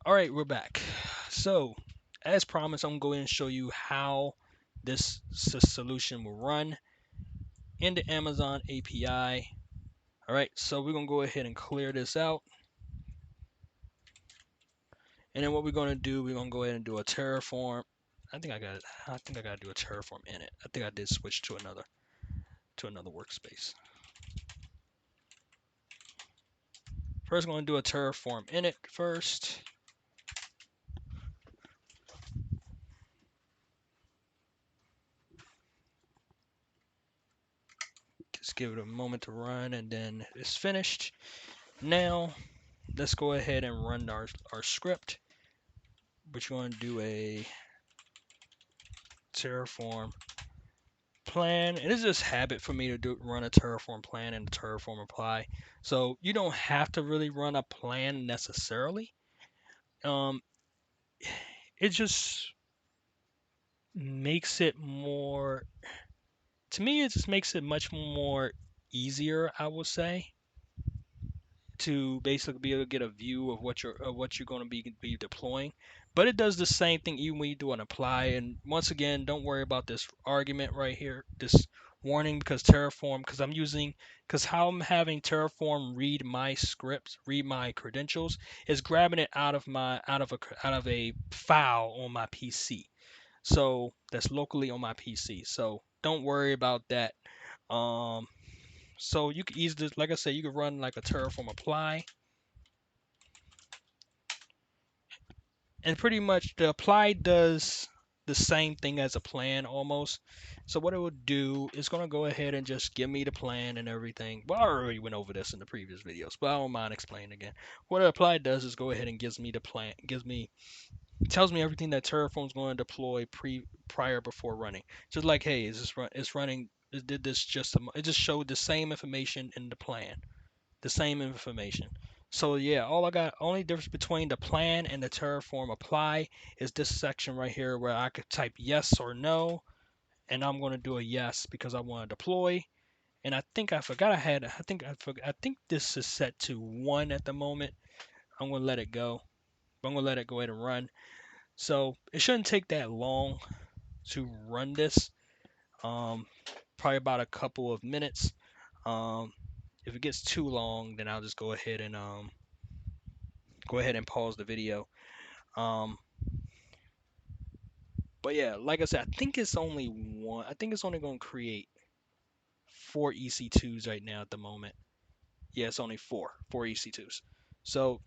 All right, we're back. So, as promised, I'm going to show you how this solution will run in the Amazon API. All right, so we're going to go ahead and clear this out. And then what we're going to do, we're going to go ahead and do a Terraform. I think I got to do a Terraform in it. I think I did switch to another workspace. First, I'm going to do a Terraform init first. Just give it a moment to run, and then it's finished. Now, let's go ahead and run our script. But you're going to do a Terraform plan, and it's just habit for me to run a Terraform plan and a Terraform apply. So you don't have to really run a plan necessarily. Um, it just makes it more. To me, it just makes it much more easier, I would say, to basically be able to get a view of what you're going to be deploying. But it does the same thing even when you do an apply. And once again, don't worry about this argument right here, this warning, because Terraform, because how I'm having Terraform read my scripts, read my credentials, is grabbing it out of a file on my PC. So that's locally on my PC. So don't worry about that. Um, so you can easily, like I said, you can run like a Terraform apply, and pretty much the apply does the same thing as a plan almost. So what it would do is going to go ahead and just give me the plan and everything. Well, I already went over this in the previous videos, but I don't mind explaining again. What apply does is go ahead and gives me the plan, tells me everything that Terraform's going to deploy prior before running. Just like, hey, it's running. It did this it just showed the same information in the plan, the same information. So yeah, only difference between the plan and the Terraform apply is this section right here where I could type yes or no, and I'm going to do a yes because I want to deploy. And I think I forgot I think this is set to 1 at the moment. I'm going to let it go. I'm going to let it go ahead and run. So it shouldn't take that long to run this. Probably about a couple of minutes. If it gets too long, then I'll just go ahead and pause the video. But yeah, like I said, I think it's only one. I think it's only going to create 4 EC2s right now at the moment. Yeah, it's only four EC2s. So,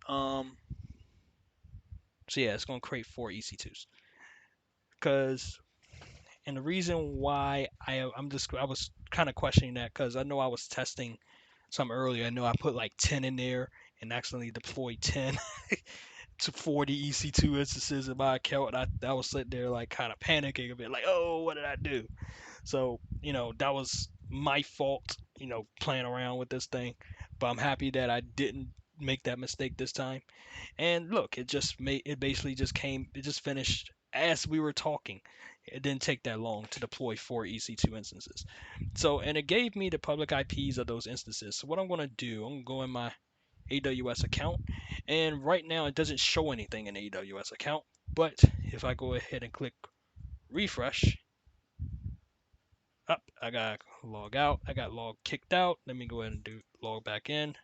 um, so yeah, it's going to create 4 EC2s. Cause, and the reason why I was kind of questioning that because I know I was testing some earlier. I know I put like 10 in there and accidentally deployed 10 to 40 EC2 instances in my account. And I was sitting there like kind of panicking a bit, like, oh, what did I do? So, that was my fault, playing around with this thing. But I'm happy that I didn't make that mistake this time. And look, it just finished as we were talking. It didn't take that long to deploy 4 EC2 instances. So, and it gave me the public IPs of those instances. So what I'm going to do, I'm going to go in my AWS account. And right now it doesn't show anything in the AWS account. But if I go ahead and click refresh, up, I got log out. I got log kicked out. Let me go ahead and log back in.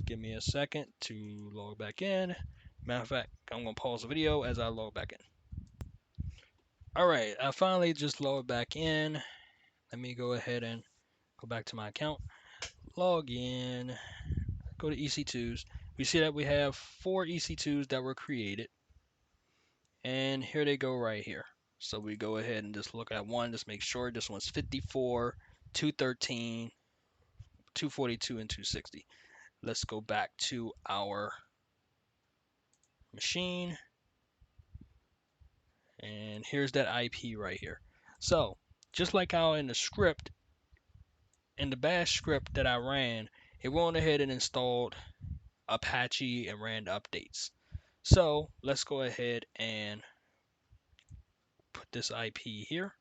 Give me a second to log back in. Matter of fact, I'm gonna pause the video as I log back in. All right, I finally just logged back in. Let me go ahead and go back to my account. Log in. Go to EC2s. We see that we have 4 EC2s that were created. And here they go right here. So we go ahead and just look at one, just make sure this one's 54, 213, 242, and 260. Let's go back to our machine. And here's that IP right here. So just like how in the script, in the bash script that I ran, it went ahead and installed Apache and ran the updates. So let's go ahead and put this IP here,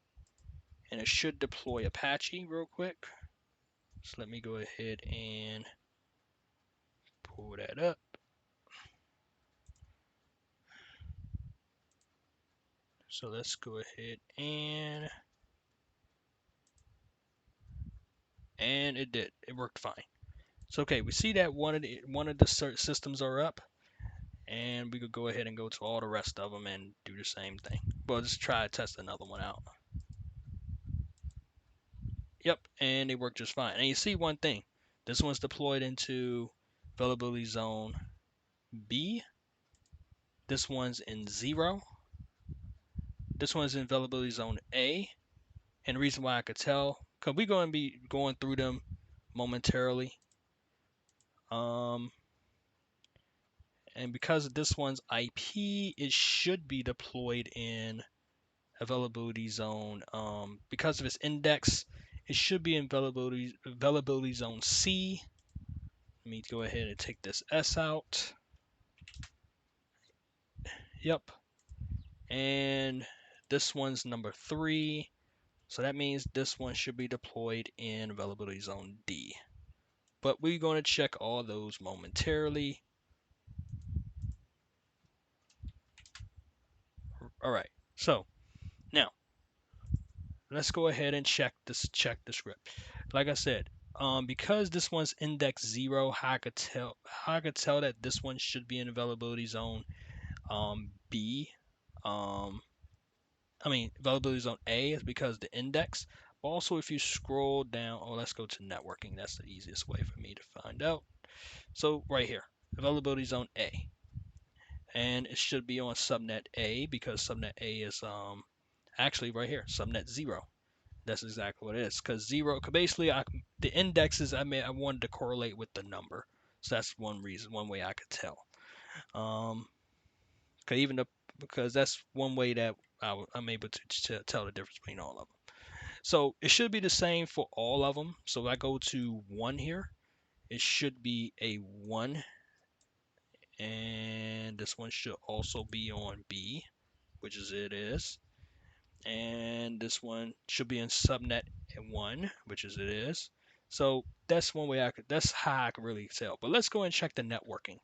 and it should deploy Apache real quick. So let me go ahead and pull that up. So let's go ahead and it did. It worked fine. So okay, we see that one of the systems are up, and we could go ahead and go to all the rest of them and do the same thing. Well, just try to test another one out. Yep, and they work just fine. And you see one thing. This one's deployed into availability zone B. This one's in 0. This one's in availability zone A. And the reason why I could tell, because we're going to be going through them momentarily. And because of this one's IP, it should be deployed in availability zone. Because of its index, it should be in availability zone C. Let me go ahead and take this S out. Yep. And this one's number 3. So that means this one should be deployed in availability zone D. But we're going to check all those momentarily. All right. So now let's go ahead and check the script. Like I said, because this one's index 0, how I could tell that this one should be in availability zone B. Availability zone A is because the index. But also, if you scroll down, let's go to networking. That's the easiest way for me to find out. So right here, availability zone A, and it should be on subnet A because subnet A is actually right here, subnet 0. That's exactly what it is. Because 0, basically, the indexes I wanted to correlate with the number. So that's one reason, one way I could tell. Because that's one way that I'm able to tell the difference between all of them. So it should be the same for all of them. So if I go to 1 here, it should be a 1. And this one should also be on B, which is it is. And this one should be in subnet 1, which is it is. So that's one way that's how I can really tell. But let's go and check the networking.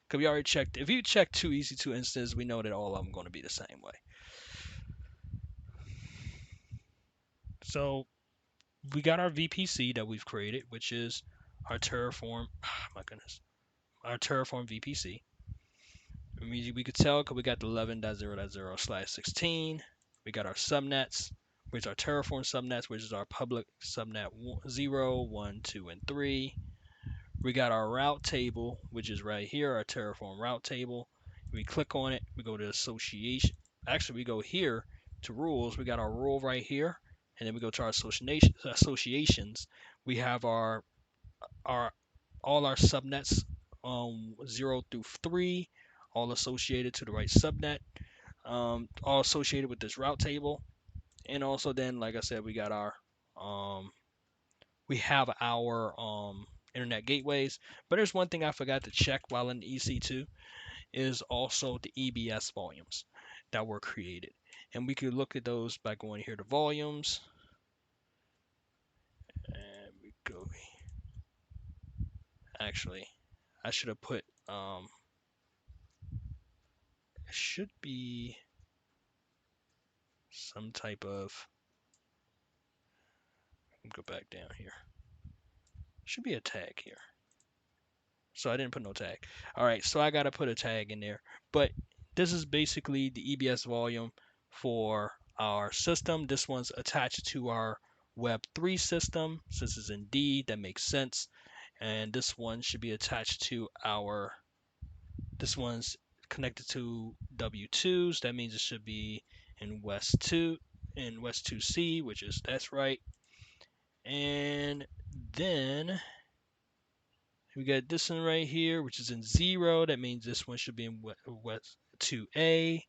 Because we already checked, if you check 2 EC2 instances, we know that all of them are going to be the same way. So we got our VPC that we've created, which is our Terraform, my goodness, our Terraform VPC. We could tell because we got the 11.0.0/16. We got our subnets, which are Terraform subnets, which is our public subnet 0, 1, 2, and 3. We got our route table, which is right here, our Terraform route table. We click on it, we go to association. Actually, we go here to rules. We got our rule right here, and then we go to our associations. We have all our subnets 0 through 3, all associated to the right subnet, all associated with this route table. And also then, like I said, we got our internet gateways. But there's one thing I forgot to check while in EC2 is also the EBS volumes that were created. And we could look at those by going here to volumes. And we go. Actually, I should have put it should be some type of, go back down here. Should be a tag here. So I didn't put no tag. All right, so I got to put a tag in there. But this is basically the EBS volume for our system. This one's attached to our Web3 system. Since it's in D, that makes sense. And this one should be attached to this one's connected to W2s. That means it should be in West 2C, which is, that's right. And then we got this one right here, which is in 0. That means this one should be in West 2A.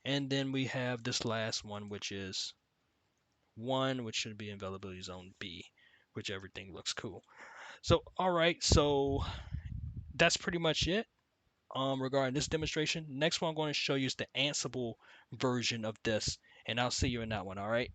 And then we have this last one, which is 1, which should be in availability zone B, which everything looks cool. So, all right, so that's pretty much it regarding this demonstration. Next one I'm going to show you is the Ansible version of this, and I'll see you in that one, all right?